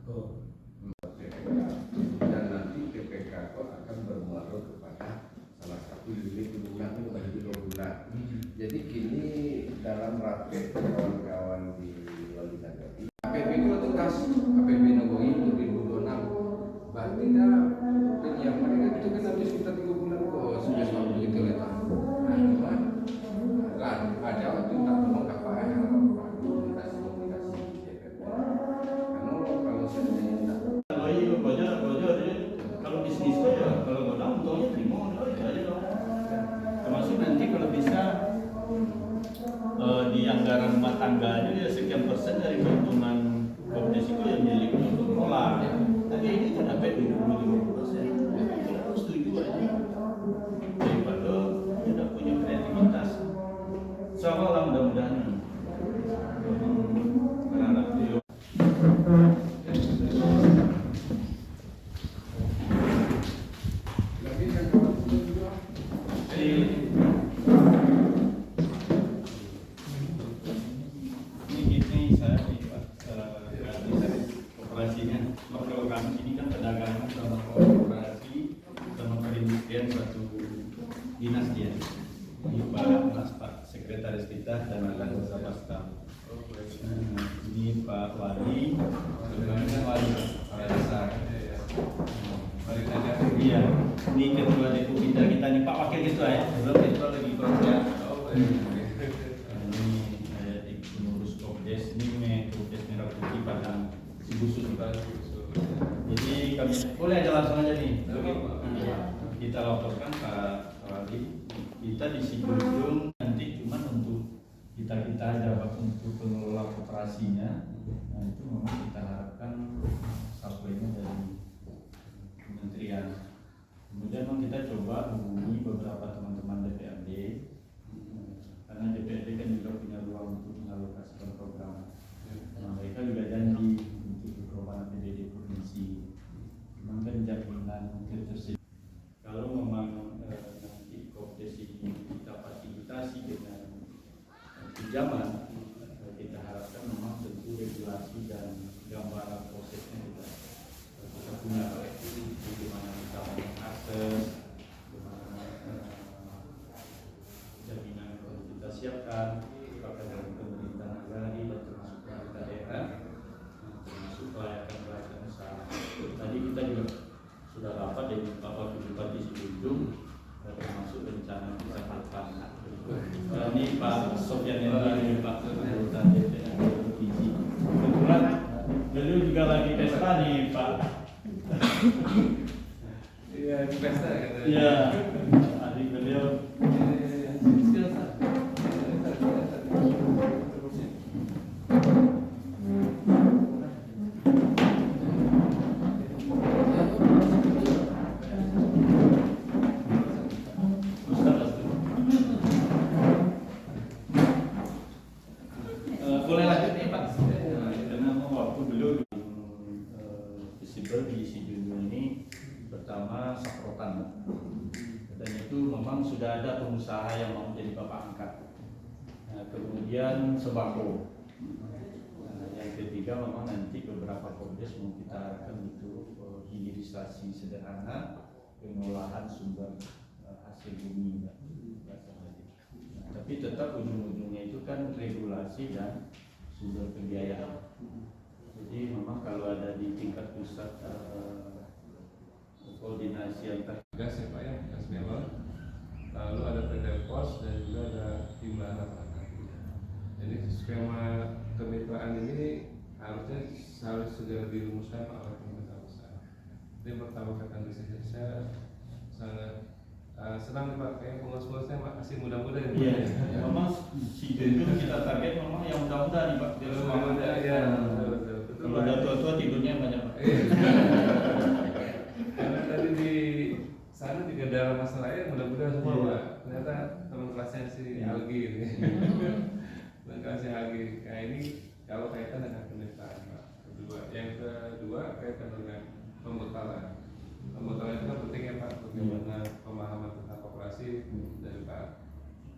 Dan nanti PPK itu akan bermuara kepada salah satu unit undang bagi 2 bulan. Jadi kini dalam rapat kawan-kawan di Wali Nagari, APB itu tugas APB Nagoyi 2026. Berarti dah penyiapan itu kan habis kita 3 bulan kok sudah suatu gitu lah. Nah, cuman ada waktu tak tolong apa yang komunikasi DPP. Karena kalau sebenarnya kalau bisnis itu ya kalau modal untungnya terima aja dong. Termasuk nanti kalau bisa di anggaran rumah tangganya ya sekian persen dari keuntungan komdes itu yang milik untuk mengelola. Tapi ini kan sampai 25%. Kita setuju aja daripada tidak punya kreativitas. Insyaallah mudah-mudahan berharap beliau. Operasinya, kalau kami ini kan perdagangan sama kooperasi sama perindustrian satu dinas dia. Ini Pak Sekretaris kita dan akan bersama staf. Ini Pak Wali, sebenarnya Wali Dasar. Iya, ini ketua depo kita nih Pak Wakil Ketua ya, belum ketua lagi program. Ini di pengurus Kopdes ini Kopdes Merah Putih Padang Sibusut. Jadi kami boleh aja langsung aja nih. Kita laporkan Pak Wali, kita di Sibujung nanti cuma untuk kita aja untuk pengelola koperasinya. Nah itu memang kita harapkan supply-nya dari kementerian. Kemudian memang kita coba hubungi beberapa teman-teman DPRD, karena DPRD kan juga punya ruang untuk mengalokasikan program. Nah, mereka juga janji untuk program APBD provinsi. Memang kan jaminan tersedia. Kalau memang nanti Kopdes ini kita fasilitasi dengan pinjaman, kita harapkan memang tentu regulasi dan gambaran prosesnya kita punya. Bagaimana kita mengakses, bagaimana jaminan yang kita siapkan, apakah dari pemerintah nagari dan termasuk pemerintah daerah, termasuk pelayanan usaha. Tadi kita juga sudah rapat dengan Bapak Bupati Sibujung, termasuk rencana kita ke depan. Ini Pak Sofyan ini Pak anggota DPR Provinsi. Kebetulan beliau juga lagi pesta nih Pak. Iya, pesta katanya. Iya, adik beliau. Boleh lanjut nih Pak, karena waktu beliau visible di Sibujung ini pertama Saprotan, dan itu memang sudah ada pengusaha yang mau jadi bapak angkat. Nah, kemudian sembako. Nah, yang ketiga memang nanti beberapa Kopdes mau kita arahkan untuk hilirisasi sederhana pengolahan sumber hasil bumi. Nah, tapi tetap ujung-ujungnya itu kan regulasi dan sumber pembiayaan. Jadi memang kalau ada di tingkat pusat koordinasi antar gas ya Pak ya, gas melon, lalu ada PT Pos dan juga ada timah lapangan. Jadi skema kemitraan ini harus segera dirumuskan Pak oleh pemerintah pusat. Ini pertama kali saya sangat senang Pak, kayak pengurus-pengurusnya masih muda-muda ya. Iya, memang si Junjung kita target memang yang muda-muda nih Pak. Muda ya. Kalau udah tua-tua tidurnya banyak Pak. Karena tadi di sana juga ada masalah ya, mudah-mudahan semua Pak. Ternyata teman kelasnya si Algi ini. Teman kelasnya Algi. Nah ini kalau kaitan dengan kemitraan Pak. Yang kedua kaitan dengan pembekalan. Pembekalan itu kan penting ya Pak. Bagaimana pemahaman tentang koperasi dari Pak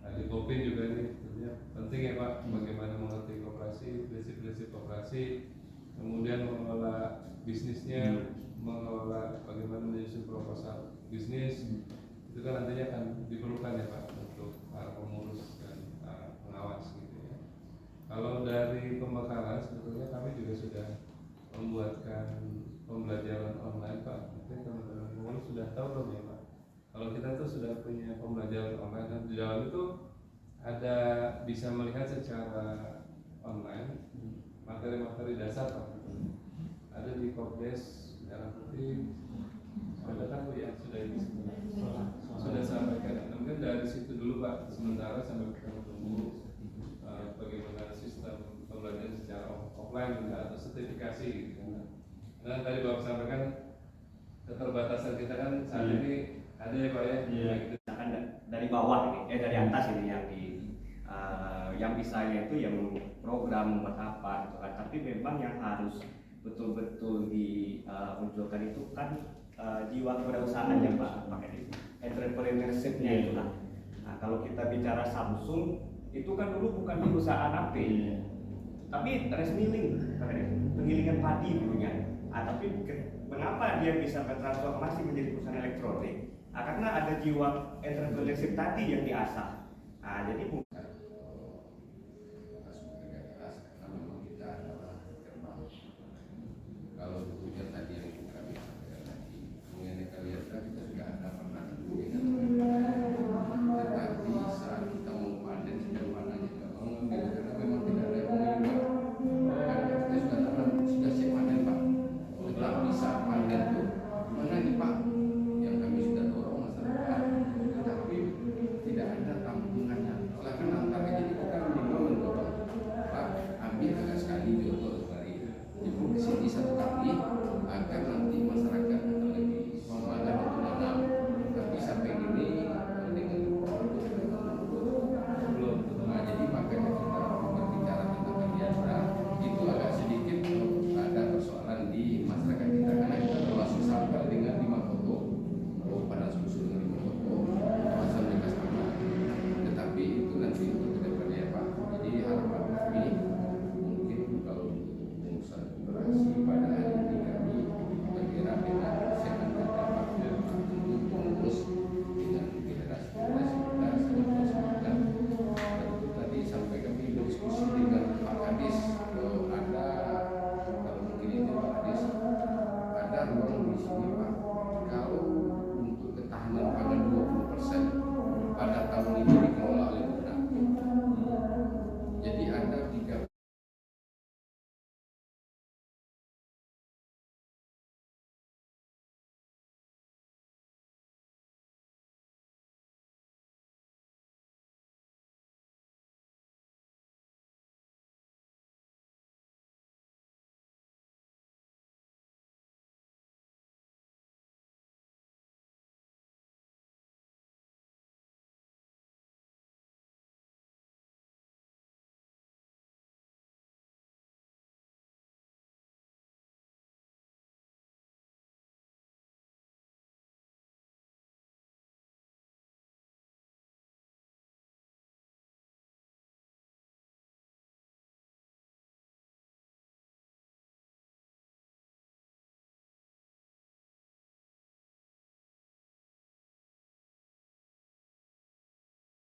Adi Kopin juga ini tentunya penting ya Pak. Bagaimana mengerti koperasi, prinsip-prinsip koperasi, kemudian mengelola bisnisnya, mengelola bagaimana menyusun proposal bisnis, itu kan nantinya akan diperlukan ya Pak untuk para pengurus dan pengawas gitu ya. Kalau dari pembekalan sebetulnya kami juga sudah membuatkan pembelajaran online Pak. Mungkin teman-teman pengurus sudah tahu belum ya Pak? Kalau kita tuh sudah punya pembelajaran online dan di dalam itu ada bisa melihat secara online materi-materi dasar Pak. Ada di Kopdes Merah Putih, ada kan Bu ya sudah sudah sampaikan. Mungkin dari situ dulu Pak sementara sambil kita menunggu bagaimana sistem pembelajaran secara offline atau sertifikasi gitu. Nah tadi Bapak sampaikan keterbatasan kita kan saat ini ada ya Pak ya. Misalkan dari bawah ini, dari atas ini yang bisanya itu yang program buat apa gitu kan. Tapi memang yang harus betul-betul dimunculkan itu kan jiwa kewirausahaan ya Pak, pakai entrepreneurship-nya itu lah. Nah, kalau kita bicara Samsung itu kan dulu bukan perusahaan HP, tapi rice milling, penggilingan padi dulunya. Tapi mengapa dia bisa bertransformasi menjadi perusahaan elektronik? Karena ada jiwa entrepreneurship tadi yang diasah. Jadi kalau dulunya tadi yang kami sampaikan tadi, mengenai kalian kan kita juga ada pernah tetapi saat kita mau panen sejauh mana kita mau mengambil karena memang tidak ada yang mengimbau karena kita sudah tanam sudah siap panen Pak, tetapi saat panen tuh mana nih Pak yang kami sudah dorong masyarakat, tetapi tidak ada tampungannya. Oleh karena antara jadi kita minimal mendorong Pak ambil agak sekali jodoh ibu ke sini satu kali agar nanti masyarakat akan lebih semangat untuk menanam. Tapi sampai ini dengan nah, jadi makanya kita berbicara tentang kegiatan itu agak sedikit ada persoalan di masyarakat kita karena kita termasuk sampai dengan 5 foto pada susul dengan 5 foto masa mereka sama. Tetapi itu nanti untuk kedepannya ya Pak. Jadi harapan kami mungkin kalau operasi pada hari ini kami bergerak dengan kesehatan dan dampaknya untuk mengurus dengan generasi kita semangat. Dan itu tadi sampai kami berdiskusi dengan Pak Kadis ada kalau mungkin itu Pak Kadis ada ruang di sini Pak